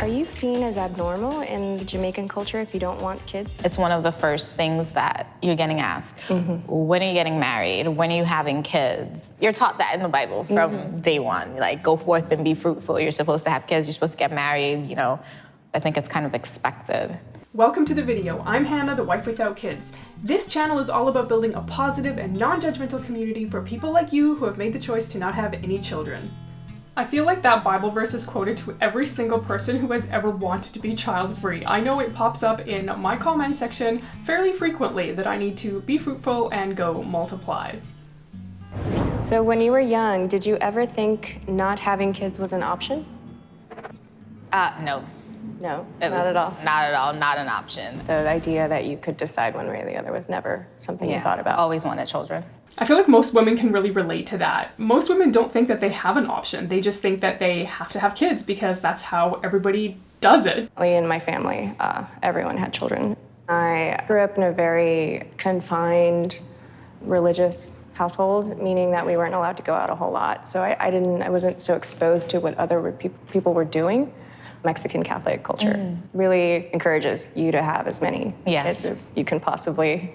Are you seen as abnormal in the Jamaican culture if you don't want kids? It's one of the first things that you're getting asked. When are you getting married? When are you having kids? You're taught that in the Bible from day one. Like, go forth and be fruitful. You're supposed to have kids. You're supposed to get married. You know, I think it's kind of expected. Welcome to the video. I'm Hannah, the wife without kids. This channel is all about building a positive and non-judgmental community for people like you who have made the choice to not have any children. I feel like that Bible verse is quoted to every single person who has ever wanted to be child-free. I know it pops up in my comment section fairly frequently that I need to be fruitful and go multiply. So when you were young, did you ever think not having kids was an option? No. No, It not was at all. Not at all, not an option. The idea that you could decide one way or the other was never something you thought about. Always wanted children. I feel like most women can really relate to that. Most women don't think that they have an option. They just think that they have to have kids because that's how everybody does it. In my family, everyone had children. I grew up in a very confined religious household, meaning that we weren't allowed to go out a whole lot. So I wasn't so exposed to what other people were doing. Mexican Catholic culture really encourages you to have as many kids as you can possibly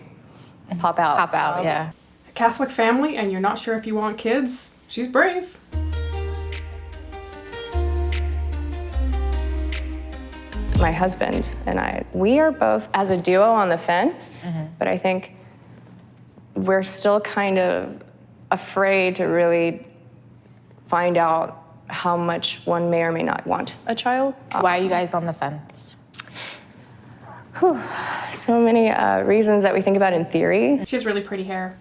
pop out. Pop out, yeah. A Catholic family and you're not sure if you want kids, she's brave. My husband and I, we are both as a duo on the fence, but I think we're still kind of afraid to really find out how much one may or may not want a child. Why are you guys on the fence? So many reasons that we think about in theory. She has really pretty hair.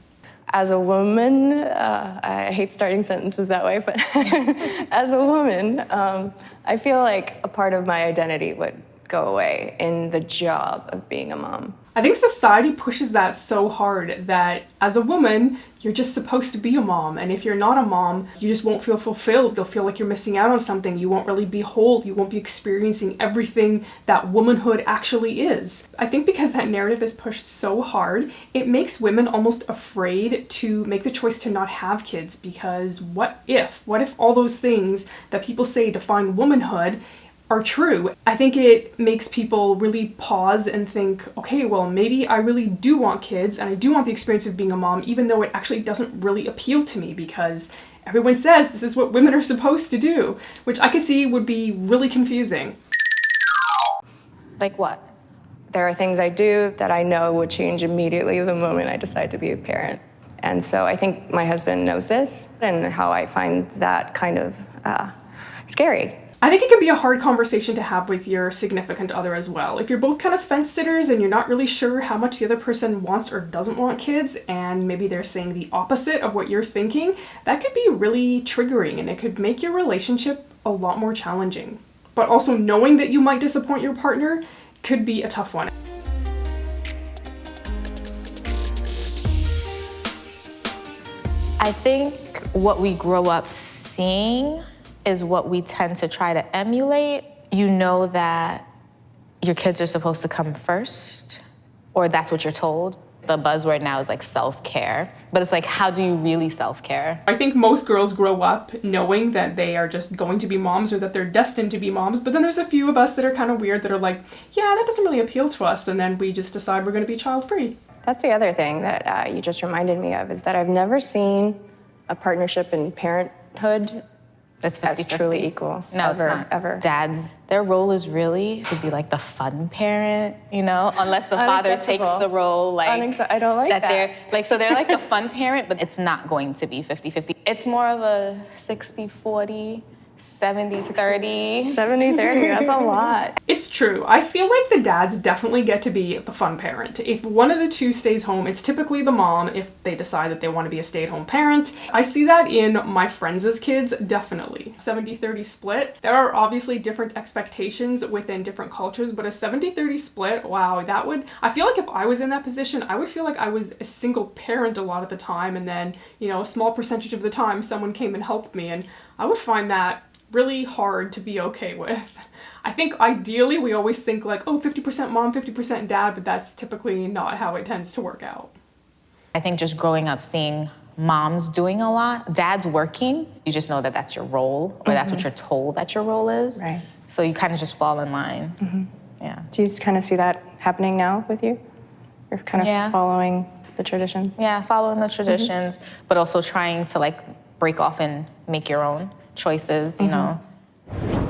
As a woman, I hate starting sentences that way, but as a woman, I feel like a part of my identity would go away in the job of being a mom. I think society pushes that so hard that as a woman, you're just supposed to be a mom. And if you're not a mom, you just won't feel fulfilled. You'll feel like you're missing out on something. You won't really be whole. You won't be experiencing everything that womanhood actually is. I think because that narrative is pushed so hard, it makes women almost afraid to make the choice to not have kids because what if all those things that people say define womanhood are true? I think it makes people really pause and think, okay, well, maybe I really do want kids and I do want the experience of being a mom, even though it actually doesn't really appeal to me because everyone says this is what women are supposed to do, which I could see would be really confusing. Like what? There are things I do that I know would change immediately the moment I decide to be a parent. And so I think my husband knows this and how I find that kind of scary. I think it can be a hard conversation to have with your significant other as well. If you're both kind of fence sitters and you're not really sure how much the other person wants or doesn't want kids, and maybe they're saying the opposite of what you're thinking, that could be really triggering and it could make your relationship a lot more challenging. But also knowing that you might disappoint your partner could be a tough one. I think what we grow up seeing is what we tend to try to emulate. You know that your kids are supposed to come first, or that's what you're told. The buzzword now is like self-care, but it's like, how do you really self-care? I think most girls grow up knowing that they are just going to be moms or that they're destined to be moms, but then there's a few of us that are kind of weird that are like, yeah, that doesn't really appeal to us, and then we just decide we're going to be child-free. That's the other thing that you just reminded me of, is that I've never seen a partnership in parenthood That's as truly equal. No, it's not. Ever. Dads, their role is really to be like the fun parent, you know, unless the father takes the role like I don't like that. They're like, so they're like the fun parent, but it's not going to be 50-50. It's more of a 60-40, 70-30. 70-30, that's a lot. It's true. I feel like the dads definitely get to be the fun parent. If one of the two stays home, it's typically the mom if they decide that they want to be a stay-at-home parent. I see that in my friends' kids, definitely. 70-30 split. There are obviously different expectations within different cultures, but a 70-30 split, wow, that would... I feel like if I was in that position, I would feel like I was a single parent a lot of the time, and then, you know, a small percentage of the time someone came and helped me, and I would find that really hard to be okay with. I think ideally we always think like, oh, 50% mom, 50% dad, but that's typically not how it tends to work out. I think just growing up seeing moms doing a lot, dads working, you just know that that's your role, or that's what you're told that your role is. Right. So you kind of just fall in line. Yeah. Do you kind of see that happening now with you? You're kind of following the traditions? Yeah, following the traditions, but also trying to like break off and make your own choices, you know.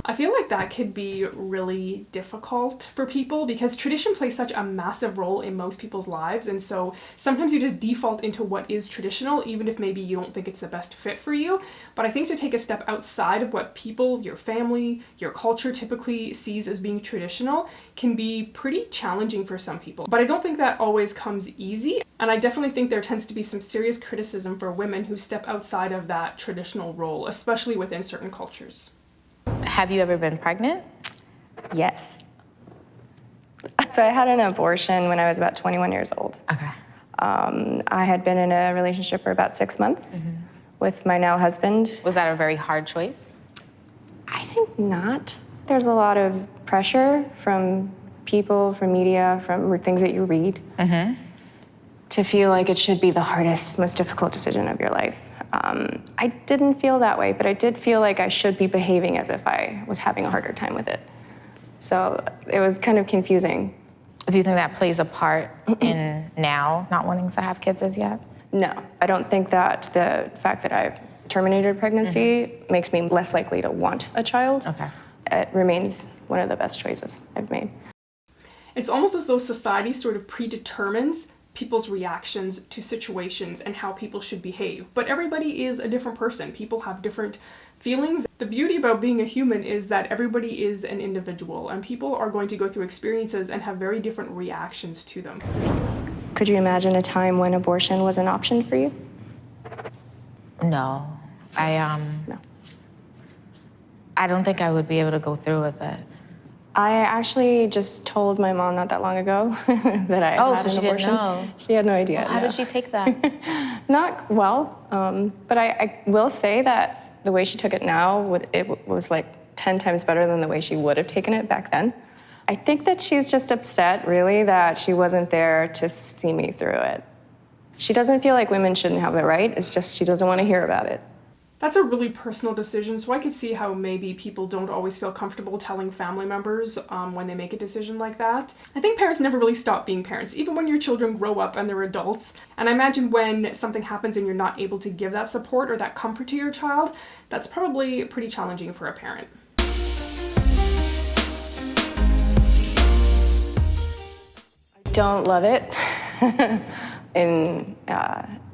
I feel like that could be really difficult for people because tradition plays such a massive role in most people's lives, and so sometimes you just default into what is traditional even if maybe you don't think it's the best fit for you. But I think to take a step outside of what people, your family, your culture typically sees as being traditional can be pretty challenging for some people. But I don't think that always comes easy, and I definitely think there tends to be some serious criticism for women who step outside of that traditional role, especially within certain cultures. Have you ever been pregnant? Yes. So I had an abortion when I was about 21 years old. Okay. I had been in a relationship for about 6 months with my now husband. Was that a very hard choice? I think not. There's a lot of pressure from people, from media, from things that you read to feel like it should be the hardest, most difficult decision of your life. I didn't feel that way, but I did feel like I should be behaving as if I was having a harder time with it. So it was kind of confusing. Do you think that plays a part in now not wanting to have kids as yet? No, I don't think that the fact that I've terminated pregnancy makes me less likely to want a child. Okay. It remains one of the best choices I've made. It's almost as though society sort of predetermines people's reactions to situations and how people should behave. But everybody is a different person. People have different feelings. The beauty about being a human is that everybody is an individual, and people are going to go through experiences and have very different reactions to them. Could you imagine a time when abortion was an option for you? No. No. I don't think I would be able to go through with it. I actually just told my mom not that long ago that I had so an she abortion. didn't know. She had no idea. How did she take that? Not well, but I will say that the way she took it now, it was like 10 times better than the way she would have taken it back then. I think that she's just upset, really, that she wasn't there to see me through it. She doesn't feel like women shouldn't have the right, it's just she doesn't want to hear about it. That's a really personal decision, so I could see how maybe people don't always feel comfortable telling family members when they make a decision like that. I think parents never really stop being parents, even when your children grow up and they're adults. And I imagine when something happens and you're not able to give that support or that comfort to your child, that's probably pretty challenging for a parent. I don't love it.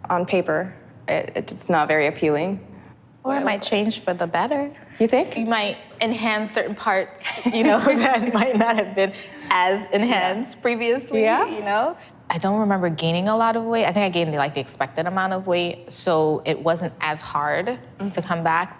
On paper, it's not very appealing. Or it might change for the better. You think? You might enhance certain parts, that might not have been as enhanced previously, I don't remember gaining a lot of weight. I think I gained the expected amount of weight, so it wasn't as hard to come back.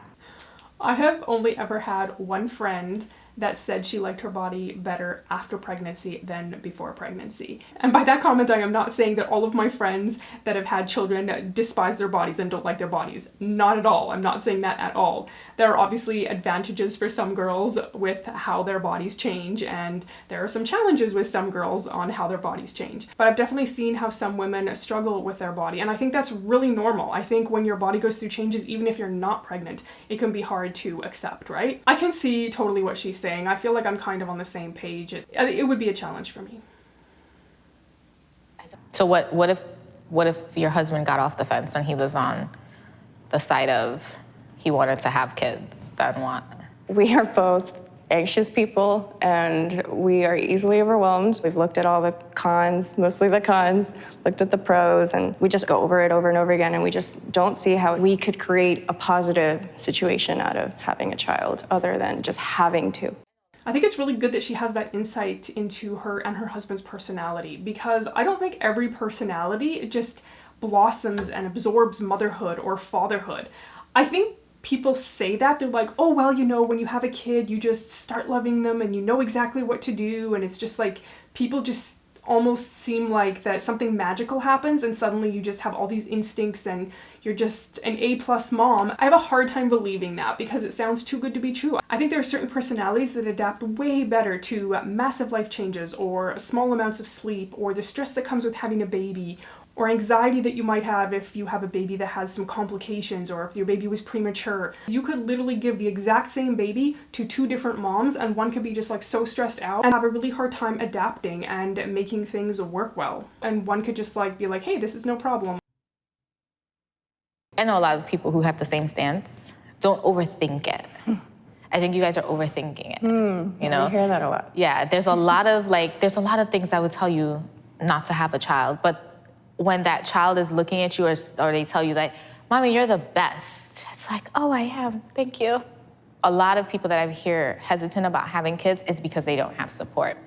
I have only ever had one friend that said she liked her body better after pregnancy than before pregnancy. And by that comment, I am not saying that all of my friends that have had children despise their bodies and don't like their bodies. Not at all. I'm not saying that at all. There are obviously advantages for some girls with how their bodies change, and there are some challenges with some girls on how their bodies change. But I've definitely seen how some women struggle with their body, and I think that's really normal. I think when your body goes through changes, even if you're not pregnant, it can be hard to accept, right? I can see totally what she's saying. I feel like I'm kind of on the same page. It would be a challenge for me. So what if your husband got off the fence and he was on the side of he wanted to have kids, then what? We are both anxious people, and we are easily overwhelmed. We've looked at all the cons, mostly the cons, looked at the pros, and we just go over it over and over again, and we just don't see how we could create a positive situation out of having a child other than just having to. I think it's really good that she has that insight into her and her husband's personality, because I don't think every personality just blossoms and absorbs motherhood or fatherhood. I think people say that, they're like, oh, well, when you have a kid, you just start loving them and you know exactly what to do. And it's just like, people just almost seem like that something magical happens and suddenly you just have all these instincts and you're just an A+ mom. I have a hard time believing that because it sounds too good to be true. I think there are certain personalities that adapt way better to massive life changes or small amounts of sleep or the stress that comes with having a baby or anxiety that you might have if you have a baby that has some complications, or if your baby was premature. You could literally give the exact same baby to 2 different moms, and one could be just like so stressed out and have a really hard time adapting and making things work well. And one could just like be like, hey, this is no problem. I know a lot of people who have the same stance. Don't overthink it. I think you guys are overthinking it. You know? I hear that a lot. Yeah, there's a lot of things that would tell you not to have a child, but when that child is looking at you or they tell you that, Mommy, you're the best. It's like, oh, I am, thank you. A lot of people that I hear hesitant about having kids is because they don't have support.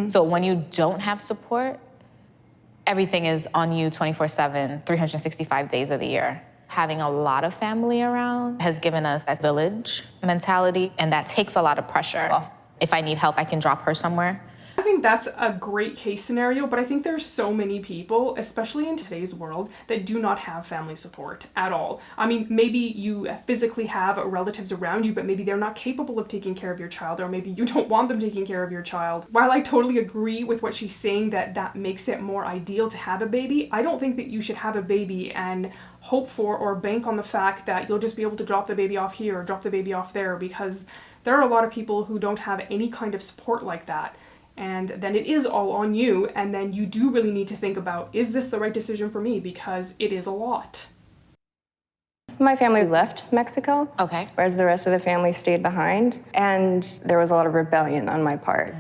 So when you don't have support, everything is on you 24/7, 365 days of the year. Having a lot of family around has given us that village mentality, and that takes a lot of pressure off. If I need help, I can drop her somewhere. I think that's a great case scenario, but I think there's so many people, especially in today's world, that do not have family support at all. I mean, maybe you physically have relatives around you, but maybe they're not capable of taking care of your child, or maybe you don't want them taking care of your child. While I totally agree with what she's saying that makes it more ideal to have a baby, I don't think that you should have a baby and hope for or bank on the fact that you'll just be able to drop the baby off here or drop the baby off there, because there are a lot of people who don't have any kind of support like that. And then it is all on you, and then you do really need to think about, is this the right decision for me? Because it is a lot. My family left Mexico, Okay. whereas the rest of the family stayed behind. And there was a lot of rebellion on my part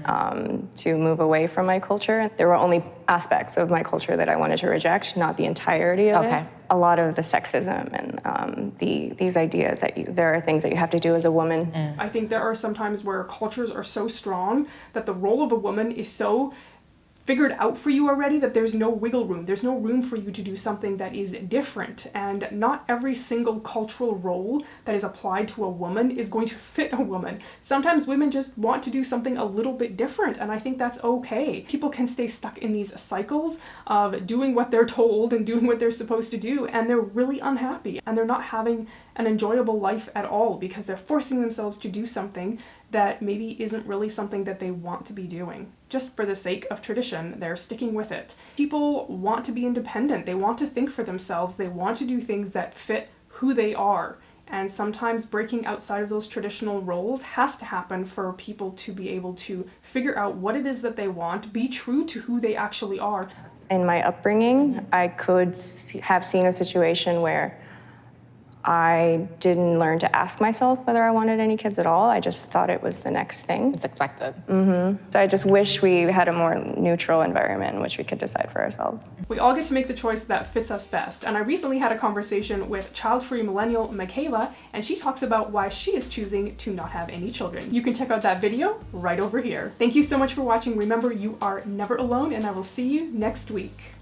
to move away from my culture. There were only aspects of my culture that I wanted to reject, not the entirety of Okay. it. A lot of the sexism and these ideas that there are things that you have to do as a woman. I think there are some times where cultures are so strong that the role of a woman is so figured out for you already that there's no wiggle room. There's no room for you to do something that is different. And not every single cultural role that is applied to a woman is going to fit a woman. Sometimes women just want to do something a little bit different, and I think that's okay. People can stay stuck in these cycles of doing what they're told and doing what they're supposed to do, and they're really unhappy, and they're not having an enjoyable life at all because they're forcing themselves to do something that maybe isn't really something that they want to be doing. Just for the sake of tradition, they're sticking with it. People want to be independent. They want to think for themselves. They want to do things that fit who they are. And sometimes breaking outside of those traditional roles has to happen for people to be able to figure out what it is that they want, be true to who they actually are. In my upbringing, I could have seen a situation where I didn't learn to ask myself whether I wanted any kids at all. I just thought it was the next thing. It's expected. So I just wish we had a more neutral environment in which we could decide for ourselves. We all get to make the choice that fits us best. And I recently had a conversation with child-free millennial Michaela, and she talks about why she is choosing to not have any children. You can check out that video right over here. Thank you so much for watching. Remember, you are never alone, and I will see you next week.